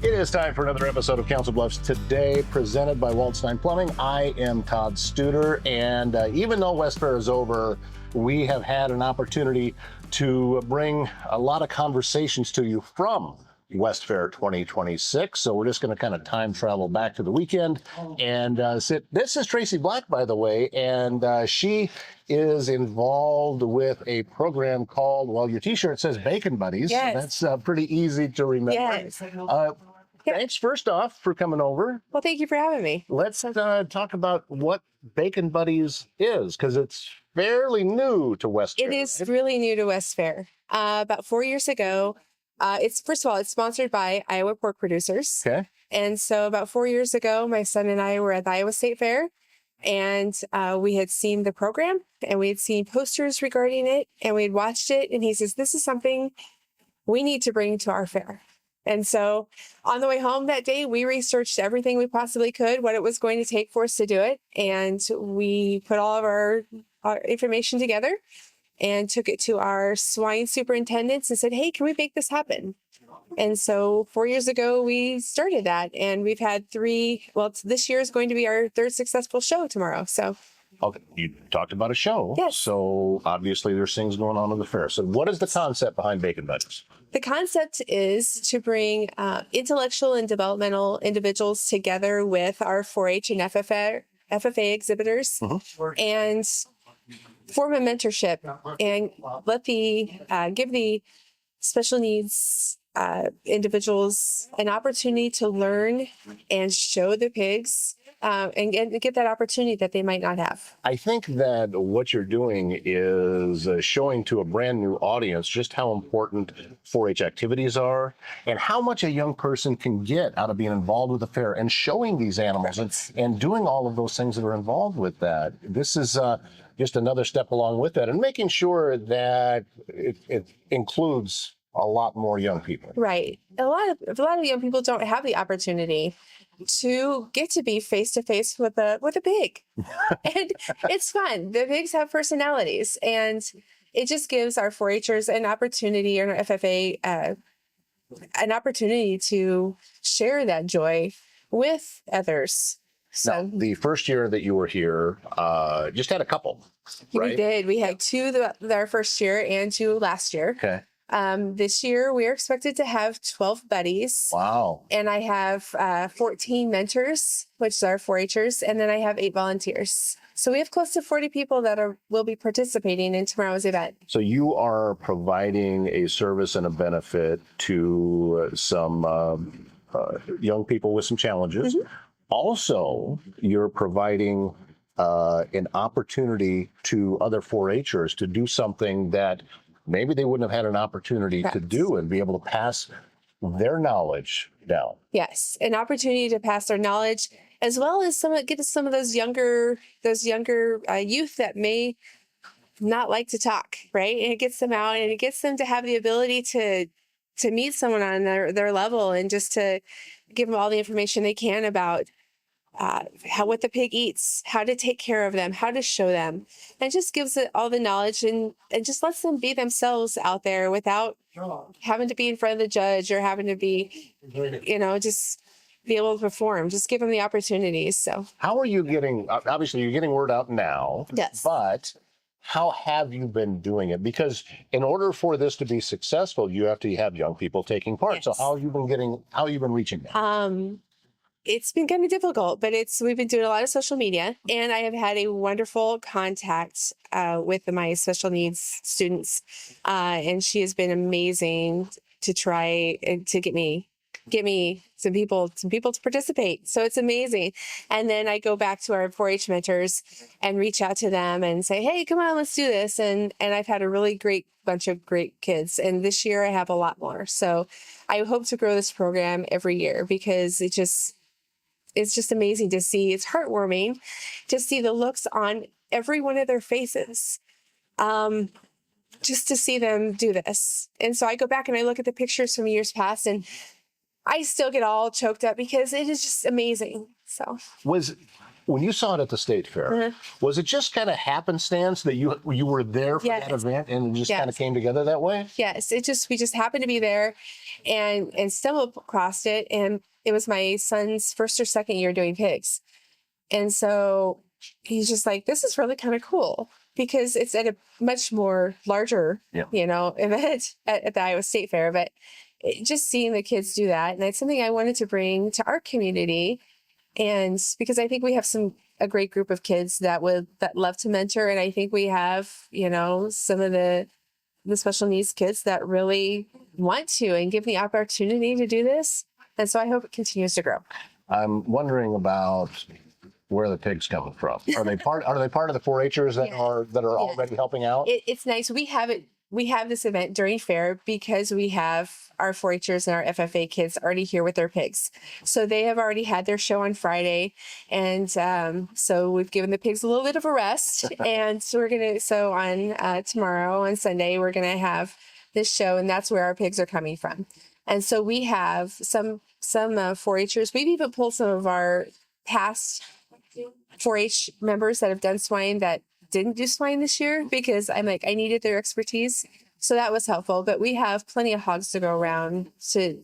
It is time for another episode of Council Bluffs today, presented by Waldstein Plumbing. I am Todd Studer, and even though Westfair is over, we have had an opportunity to bring a lot of conversations to you from Westfair 2026. So we're just going to kind of time travel back to the weekend and sit. This is Traci Black, by the way, and she is involved with a program called, well, your t-shirt says Bacon Buddies. Yes. So that's pretty easy to remember. Yes. Thanks first off for coming over. Well, thank you for having me. Let's talk about what Bacon Buddies is, because it's fairly new to Westfair. It is really new to Westfair. About 4 years ago, it's sponsored by Iowa Pork Producers. Okay. And so about 4 years ago, my son and I were at the Iowa State Fair, and we had seen the program, and we had seen posters regarding it, and we had watched it, and he says, this is something we need to bring to our fair. And so on the way home that day, we researched everything we possibly could, what it was going to take for us to do it. And we put all of our information together and took it to our swine superintendents and said, hey, can we make this happen? And so 4 years ago, we started that. And we've had this year is going to be our third successful show tomorrow. So. Okay, you talked about a show. Yes. So obviously there's things going on in the fair. So what is the concept behind Bacon Buddies? The concept is to bring intellectual and developmental individuals together with our 4-H and FFA exhibitors and form a mentorship and give the special needs individuals an opportunity to learn and show the pigs and get that opportunity that they might not have. I think that what you're doing is showing to a brand new audience just how important 4-H activities are and how much a young person can get out of being involved with the fair and showing these animals and doing all of those things that are involved with that. This is just another step along with that and making sure that it includes a lot more young people. Right. A lot of young people don't have the opportunity to get to be face to face with a pig. And it's fun. The pigs have personalities, and it just gives our 4-Hers an opportunity, or an FFA an opportunity to share that joy with others. So now, the first year that you were here, just had a couple, right? We did. We had two our first year and two last year. Okay. This year, we are expected to have 12 buddies. Wow. And I have 14 mentors, which are 4-Hers, and then I have 8 volunteers. So we have close to 40 people that will be participating in tomorrow's event. So you are providing a service and a benefit to some young people with some challenges. Mm-hmm. Also, you're providing an opportunity to other 4-Hers to do something that maybe they wouldn't have had an opportunity to do and be able to pass their knowledge down. Yes, an opportunity to pass their knowledge, as well as get some of those younger youth that may not like to talk, right? And it gets them out, and it gets them to have the ability to meet someone on their level, and just to give them all the information they can about what the pig eats, how to take care of them, how to show them, and just gives it all the knowledge and just lets them be themselves out there without having to be in front of the judge or having to be, just be able to perform. Just give them the opportunities. So how are you obviously you're getting word out now, yes, but how have you been doing it? Because in order for this to be successful, you have to have young people taking part. Yes. So how have you been reaching them? It's been kind of difficult, but we've been doing a lot of social media, and I have had a wonderful contact with my special needs students, and she has been amazing to try to get me some people to participate. So it's amazing. And then I go back to our 4-H mentors and reach out to them and say, hey, come on, let's do this. And I've had a really great bunch of great kids. And this year I have a lot more. So I hope to grow this program every year, because it's just amazing to see. It's heartwarming to see the looks on every one of their faces, just to see them do this. And so I go back and I look at the pictures from years past, and I still get all choked up because it is just amazing. So When you saw it at the state fair, was it just kind of happenstance that you were there for that event and it just kind of came together that way? Yes, we just happened to be there and stumbled across it, and it was my son's first or second year doing pigs. And so he's just like, this is really kind of cool because it's at a much more larger, event at the Iowa State Fair. But just seeing the kids do that, and it's something I wanted to bring to our community. And because I think we have a great group of kids that love to mentor. And I think we have, some of the special needs kids that really want to and give the opportunity to do this. And so I hope it continues to grow. I'm wondering about where the pigs coming from. Are they part of the 4-Hers that are already helping out? It's nice. We have this event during fair because we have our 4-Hers and our FFA kids already here with their pigs. So they have already had their show on Friday. And so we've given the pigs a little bit of a rest. And so on tomorrow, on Sunday, we're going to have this show, and that's where our pigs are coming from. And so we have some 4-Hers. We've even pulled some of our past 4-H members that have done swine that didn't do swine this year because I needed their expertise. So that was helpful, but we have plenty of hogs to go around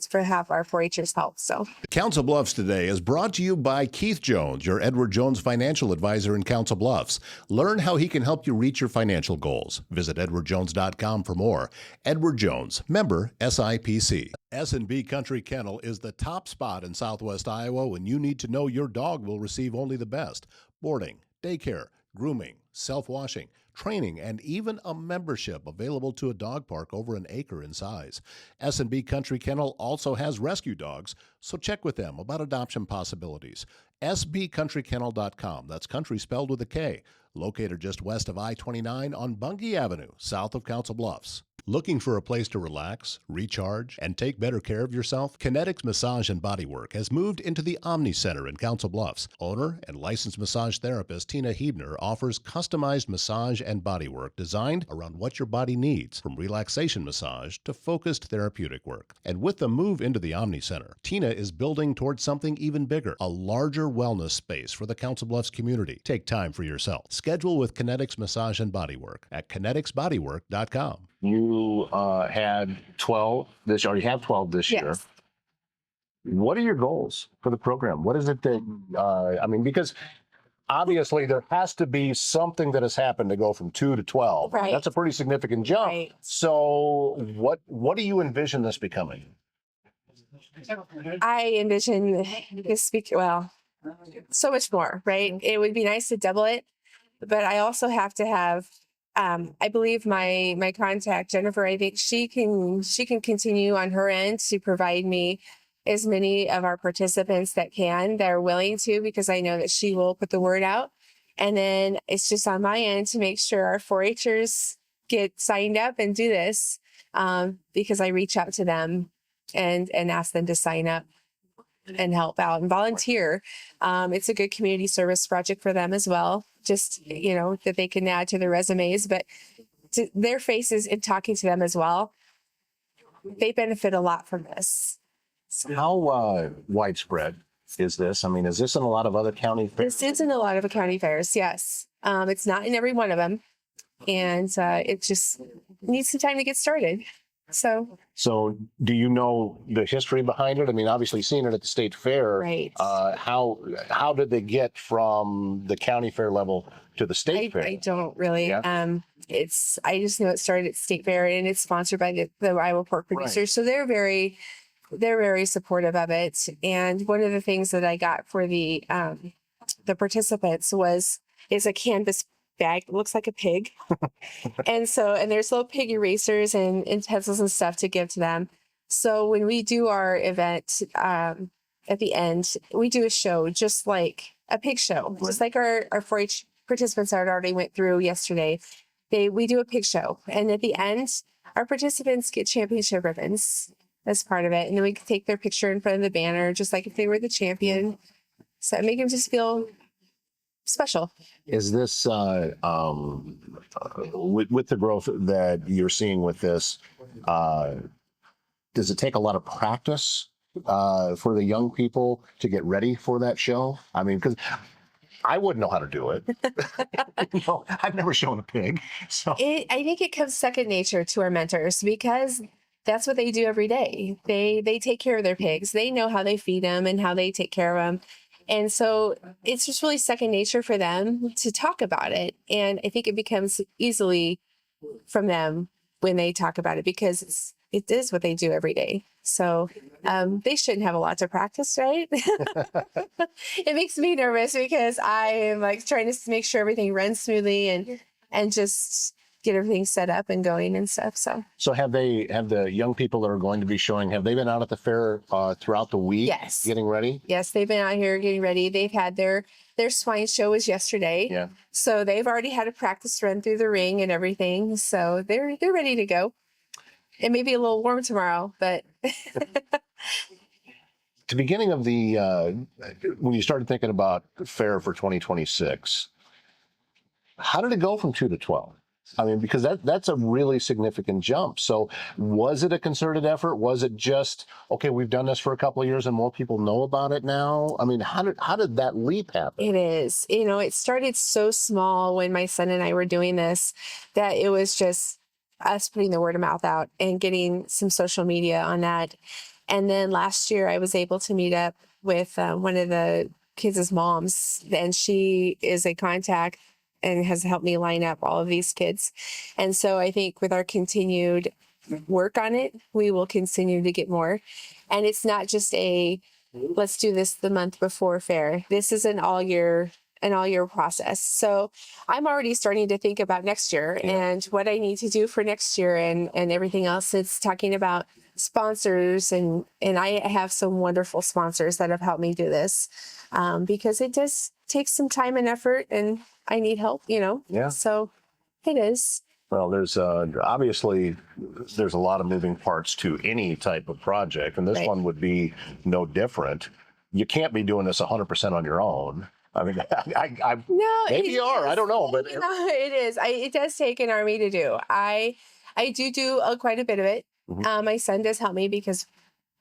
for have our 4-Hers help. So Council Bluffs Today is brought to you by Keith Jones, your Edward Jones financial advisor in Council Bluffs. Learn how he can help you reach your financial goals. Visit edwardjones.com for more. Edward Jones, member SIPC. S&B Country Kennel is the top spot in Southwest Iowa when you need to know your dog will receive only the best. Boarding, daycare, grooming, self-washing, training, and even a membership available to a dog park over an acre in size. S&B Country Kennel also has rescue dogs, so check with them about adoption possibilities. sbcountrykennel.com, that's country spelled with a K, located just west of I-29 on Bungie Avenue, south of Council Bluffs. Looking for a place to relax, recharge, and take better care of yourself? Kinetics Massage and Bodywork has moved into the Omni Center in Council Bluffs. Owner and licensed massage therapist Tina Hebner offers customized massage and bodywork designed around what your body needs, from relaxation massage to focused therapeutic work. And with the move into the Omni Center, Tina is building towards something even bigger, a larger wellness space for the Council Bluffs community. Take time for yourself. Schedule with Kinetics Massage and Bodywork at kineticsbodywork.com. You had 12 this year, or you have 12 this year. What are your goals for the program? What is it that, because obviously there has to be something that has happened to go from 2 to 12. Right. That's a pretty significant jump. Right. So what do you envision this becoming? I envision this so much more, right? It would be nice to double it, but I also have to have I believe my contact, Jennifer, I think she can continue on her end to provide me as many of our participants that are willing to, because I know that she will put the word out. And then it's just on my end to make sure our 4-Hers get signed up and do this, because I reach out to them and ask them to sign up and help out and volunteer. It's a good community service project for them as well. Just, that they can add to their resumes, but to their faces and talking to them as well, they benefit a lot from this. So how widespread is this? Is this in a lot of other county fairs? This is in a lot of county fairs, yes. It's not in every one of them. And it just needs some time to get started. So do you know the history behind it? Obviously seeing it at the state fair, right. How did they get from the county fair level to the state fair? I don't really. Yeah. I just know it started at state fair, and it's sponsored by the Iowa pork producers. Right. So they're very supportive of it. And one of the things that I got for the participants is a canvas bag that looks like a pig. and there's little pig erasers and pencils and stuff to give to them. So when we do our event at the end, we do a show just like a pig show, just like our 4-H participants that already went through yesterday. We do a pig show, and at the end, our participants get championship ribbons as part of it, and then we can take their picture in front of the banner, just like if they were the champion. So make them just feel special. Is this with the growth that you're seeing with this, does it take a lot of practice for the young people to get ready for that show? Because I wouldn't know how to do it. I've never shown a pig. So I think it comes second nature to our mentors because that's what they do every day. They take care of their pigs. They know how they feed them and how they take care of them. And so it's just really second nature for them to talk about it. And I think it becomes easily from them when they talk about it because it is what they do every day. So they shouldn't have a lot to practice, right? It makes me nervous because I am like trying to make sure everything runs smoothly and just get everything set up and going and stuff. So have the young people that are going to be showing, have they been out at the fair throughout the week? Yes. Getting ready? Yes, they've been out here getting ready. They've had their swine show was yesterday. Yeah. So they've already had a practice run through the ring and everything. So they're ready to go. It may be a little warm tomorrow, but The beginning of the when you started thinking about fair for 2026, how did it go from 2 to 12? I mean, because that's a really significant jump. So was it a concerted effort? Was it just, okay, we've done this for a couple of years and more people know about it now? I mean, how did that leap happen? it is. It started so small when my son and I were doing this that it was just us putting the word of mouth out and getting some social media on that. And then last year I was able to meet up with one of the kids' moms, and she is a contact and has helped me line up all of these kids. And so I think with our continued work on it, we will continue to get more. And it's not just let's do this the month before fair. This is an all year process. So I'm already starting to think about next year and what I need to do for next year and everything else. It's talking about sponsors and I have some wonderful sponsors that have helped me do this because it does take some time and effort and I need help, Yeah. So it is. Well, there's obviously there's a lot of moving parts to any type of project, and this Right. one would be no different. You can't be doing this 100% on your own. I mean, No, maybe you are. I don't know, but it is. It does take an army to do. I do quite a bit of it. Mhm. My son does help me because,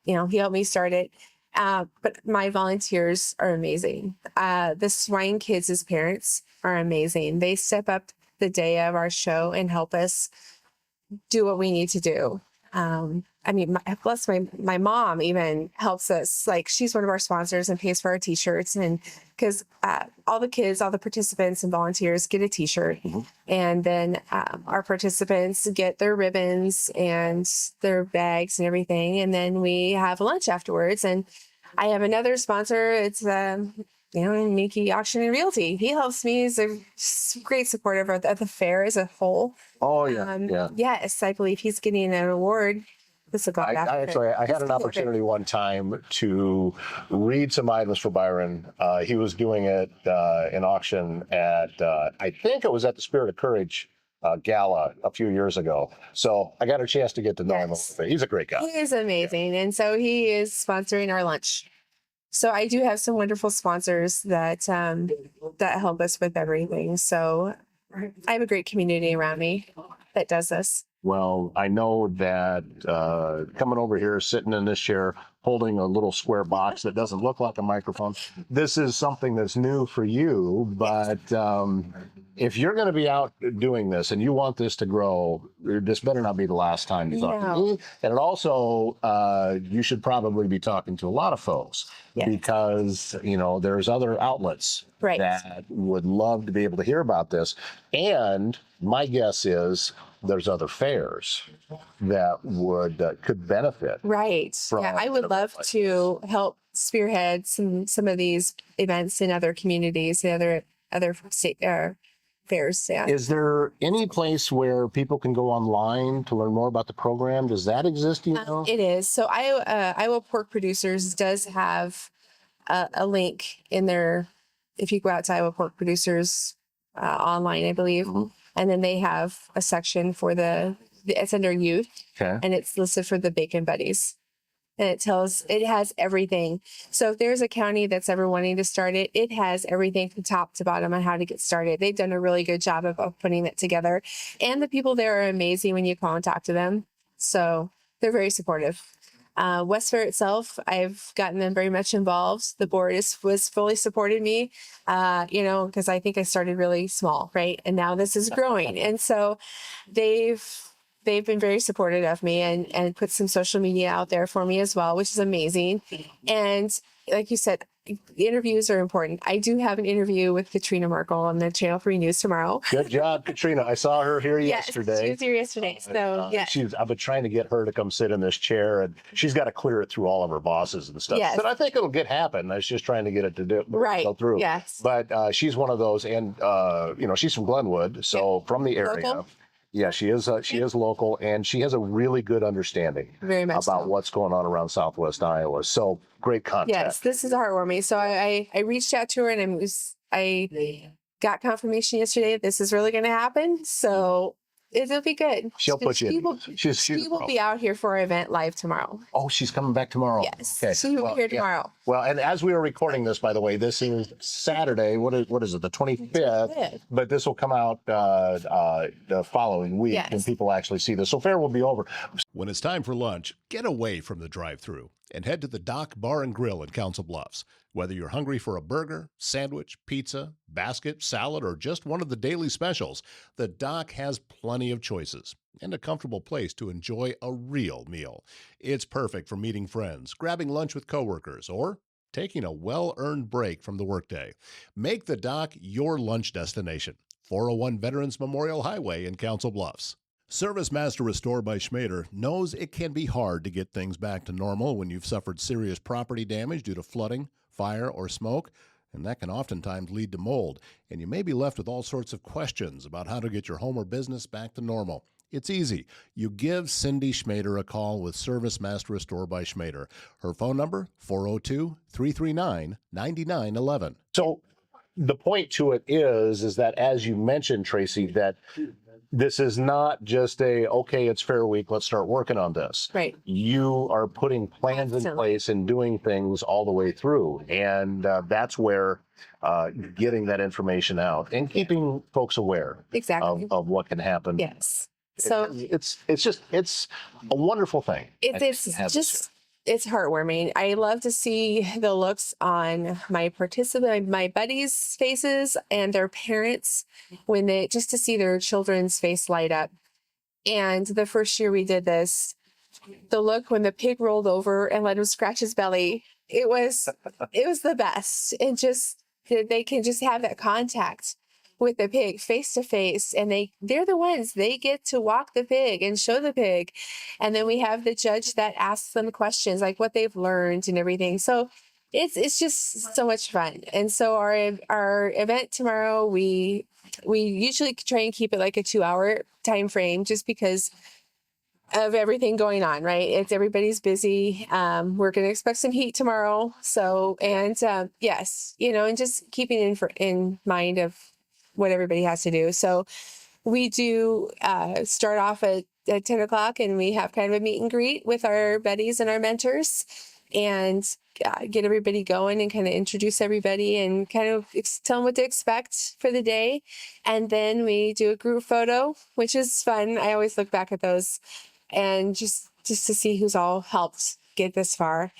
he helped me start it. But my volunteers are amazing. The swine kids as parents are amazing. They step up the day of our show and help us do what we need to do. Plus my mom even helps us. Like she's one of our sponsors and pays for our t-shirts, and because all the participants and volunteers get a t-shirt, and then our participants get their ribbons and their bags and everything, and then we have lunch afterwards. And I have another sponsor. It's Mickey Auction and Realty. He helps me. He's a great supporter of the fair as a whole. oh yeah. Yes, I believe he's getting an award. This will go I had an opportunity one time to read some items for Byron. He was doing it in auction at I think it was at the Spirit of Courage gala a few years ago. So I got a chance to get to know him a little bit. He's a great guy. He is amazing, and so he is sponsoring our lunch. So I do have some wonderful sponsors that help us with everything. So I have a great community around me that does this. Well, I know that coming over here, sitting in this chair, holding a little square box that doesn't look like a microphone, this is something that's new for you. But if you're going to be out doing this and you want this to grow, this better not be the last time you talk to me. And it also, you should probably be talking to a lot of folks because, there's other outlets that would love to be able to hear about this. And my guess is there's other fairs that could benefit. Right. Yeah, I would love to help spearhead some of these events in other communities, other state fairs. Yeah. Is there any place where people can go online to learn more about the program? Does that exist? It is. So Iowa Pork Producers does have a link in there. If you go out to Iowa Pork Producers online, I believe. And then they have a section for it's under youth, and it's listed for the Bacon Buddies. And it has everything. So if there's a county that's ever wanting to start it, it has everything from top to bottom on how to get started. They've done a really good job of putting it together. And the people there are amazing when you call and talk to them. So they're very supportive. Westfair itself, I've gotten them very much involved. The board was fully supported me, because I think I started really small, right? And now this is growing. And so they've been very supportive of me and put some social media out there for me as well, which is amazing. And like you said, interviews are important. I do have an interview with Katrina Merkel on the Channel 3 News tomorrow. Good job, Katrina. I saw her here Yes, yesterday. she was here yesterday. So, yeah. I've been trying to get her to come sit in this chair, and she's got to clear it through all of her bosses and stuff. Yes. But I think it'll happen. I was just trying to get it to go through. Yes. But she's one of those, and she's from Glenwood, so from the area. Local. Yeah, she is. She is local, and she has a really good understanding Very much about so. what's going on around Southwest Iowa. So great contact. Yes, this is heartwarming. So I reached out to her, and I got confirmation yesterday that this is really going to happen. So it'll be good. She'll put you. She will be out here for our event live tomorrow. Oh, she's coming back tomorrow. Yes, Okay. she will be here tomorrow. Well, and as we are recording this, by the way, this is Saturday. What is it? The 25th. But this will come out the following week when people actually see this. So fair will be over. When it's time for lunch, get away from the drive-thru and head to the Dock Bar and Grill in Council Bluffs. Whether you're hungry for a burger, sandwich, pizza, basket, salad, or just one of the daily specials, the Dock has plenty of choices and a comfortable place to enjoy a real meal. It's perfect for meeting friends, grabbing lunch with coworkers, or taking a well-earned break from the workday. Make the Dock your lunch destination. 401 Veterans Memorial Highway in Council Bluffs. Service Master Restore by Schmader knows it can be hard to get things back to normal when you've suffered serious property damage due to flooding, fire, or smoke, and that can oftentimes lead to mold, and you may be left with all sorts of questions about how to get your home or business back to normal. It's easy. You give Cindy Schmader a call with Service Master Restore by Schmader. Her phone number, 402-339-9911. So the point to it is that, as you mentioned, Tracy, that this is not just it's Fair Week, let's start working on this. Right. You are putting plans in place and doing things all the way through. And that's where getting that information out and keeping folks aware of what can happen. Yes. So it's a wonderful thing. It's heartwarming. I love to see the looks on my buddies' faces and their parents just to see their children's face light up. And the first year we did this, the look when the pig rolled over and let him scratch his belly, it was the best. And just they can just have that contact with the pig face to face, and they're the ones, they get to walk the pig and show the pig. And then we have the judge that asks them questions like what they've learned and everything. So it's just so much fun. And so our event tomorrow, we usually try and keep it like a 2-hour time frame just because of everything going on, right? Everybody's busy. We're going to expect some heat tomorrow. So, and yes, and just keeping in mind of what everybody has to do. So we do start off at 10 o'clock, and we have kind of a meet and greet with our buddies and our mentors, and get everybody going and kind of introduce everybody and kind of tell them what to expect for the day. And then we do a group photo, which is fun. I always look back at those and just to see who's all helped get this far.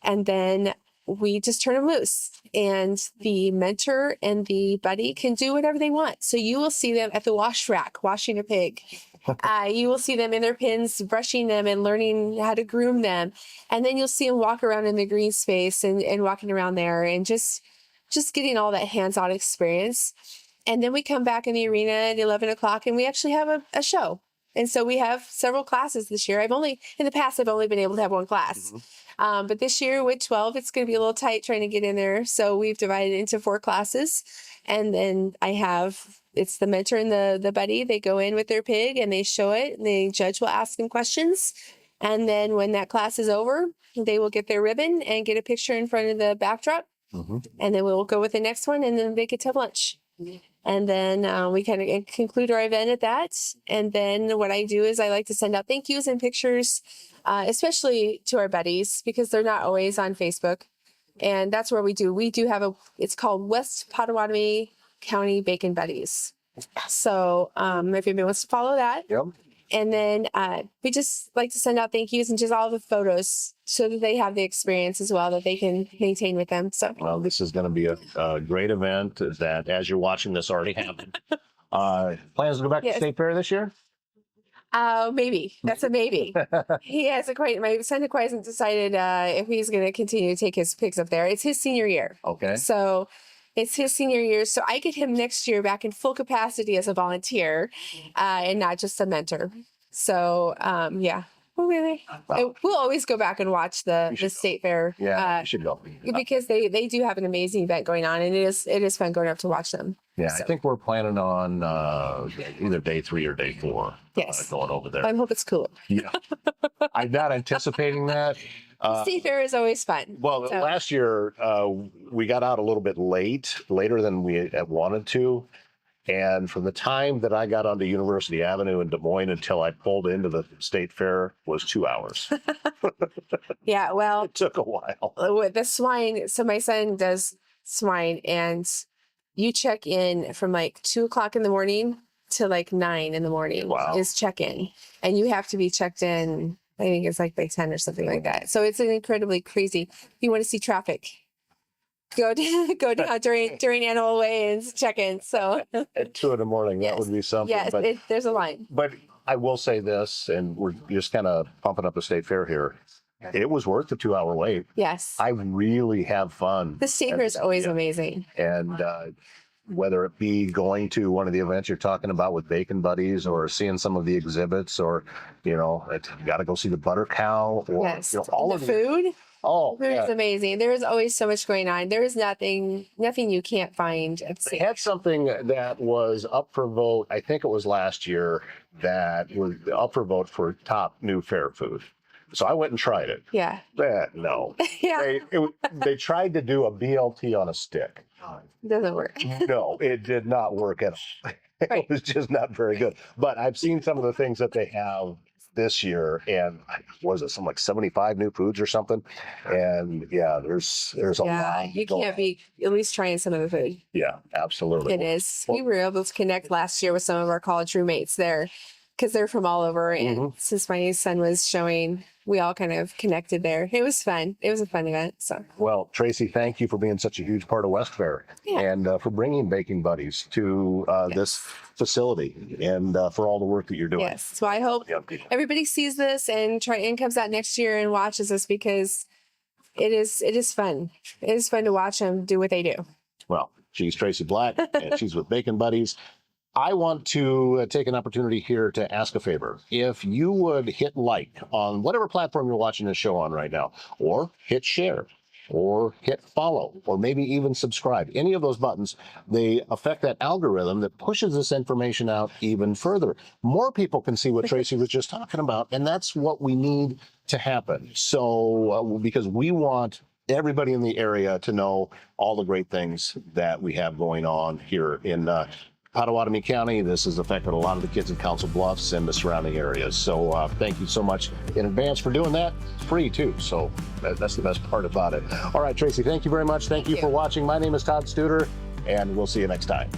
And then we just turn them loose, and the mentor and the buddy can do whatever they want. So you will see them at the wash rack washing a pig. You will see them in their pens, brushing them and learning how to groom them. And then you'll see them walk around in the green space and walking around there and just getting all that hands-on experience. And then we come back in the arena at 11 o'clock, and we actually have a show. And so we have several classes this year. In the past, I've only been able to have one class. But this year with 12, it's going to be a little tight trying to get in there. So we've divided it into 4 classes. And then it's the mentor and the buddy. They go in with their pig and they show it. And the judge will ask them questions. And then when that class is over, they will get their ribbon and get a picture in front of the backdrop. And then we'll go with the next one, and then they get to have lunch. And then we kind of conclude our event at that. And then what I do is I like to send out thank yous and pictures, especially to our buddies, because they're not always on Facebook. And that's where we do have it's called West Potawatomi County Bacon Buddies. So if anybody wants to follow that, And then we just like to send out thank yous and just all the photos so that they have the experience as well that they can maintain with them. So, Well, this is going to be a great event that, as you're watching this, already happened. Plans to go back to Yes. State Fair this year? Maybe. That's a maybe. He hasn't quite, my son quite hasn't decided if he's going to continue to take his pigs up there. It's his senior year. Okay. So it's his senior year. So I get him next year back in full capacity as a volunteer and not just a mentor. So, yeah. We'll always go back and watch the State Fair. Yeah, you should go. Because they do have an amazing event going on, and it is fun going up to watch them. Yeah, So, I think we're planning on either day 3 or day 4. Yes. Going over there. I hope it's cooler. Yeah. I'm not anticipating that. State Fair is always fun. Well, So, last year we got out a little bit later than we had wanted to. And from the time that I got onto University Avenue in Des Moines until I pulled into the State Fair was 2 hours. yeah, well, It took a while. with the swine, so my son does swine, and you check in from like 2:00 in the morning to like 9 in the morning. Wow. Is check in, and you have to be checked in. I think it's like by 10 or something like that. So it's an incredibly crazy. If you want to see traffic, go down during animal weigh-ins, check in. So At 2 in the morning, that Yes. would be something. yes, But there's a line. But I will say this, and we're just kind of pumping up the State Fair here. It was worth the 2-hour wait. Yes, I really have fun. the State Fair is always Yeah. amazing. And whether it be going to one of the events you're talking about with Bacon Buddies, or seeing some of the exhibits, or you got to go see the butter cow, or Yes, all the of the food. Oh, Food yeah. is amazing. There is always so much going on. There is nothing you can't find at the They State had something that was up for vote. I think it was last year that was up for vote for top new fair food. So I went and tried it. Yeah. No, Yeah. they tried to do a BLT on a stick. It doesn't work. No, it did not work at all. Right. It was just not very good. But I've seen some of the things that they have this year, and was it some like 75 new foods or something? And yeah, there's a Yeah. lot. You can't be at least trying some of the food. Yeah, absolutely. It is. We were able to connect last year with some of our college roommates there because they're from all over. And since my son was showing, we all kind of connected there. It was fun. It was a fun event. So, Well, Traci, thank you for being such a huge part of Westfair, Yeah. and for bringing Baking Buddies to this facility, and for all the work that you're doing. yes. So I hope Young people. everybody sees this and comes out next year and watches this because it is fun. It is fun to watch them do what they do. Well, she's Traci Black, and she's with Bacon Buddies. I want to take an opportunity here to ask a favor. If you would hit like on whatever platform you're watching this show on right now, or hit share, or hit follow, or maybe even subscribe. Any of those buttons, they affect that algorithm that pushes this information out even further. More people can see what Traci was just talking about, and that's what we need to happen. So, because we want everybody in the area to know all the great things that we have going on here in Pottawatomie County. This has affected a lot of the kids in Council Bluffs and the surrounding areas. So thank you so much in advance for doing that. It's free too, so that's the best part about it. All right, Traci, thank you very much. Thank you for watching. My name is Todd Studer, and we'll see you next time.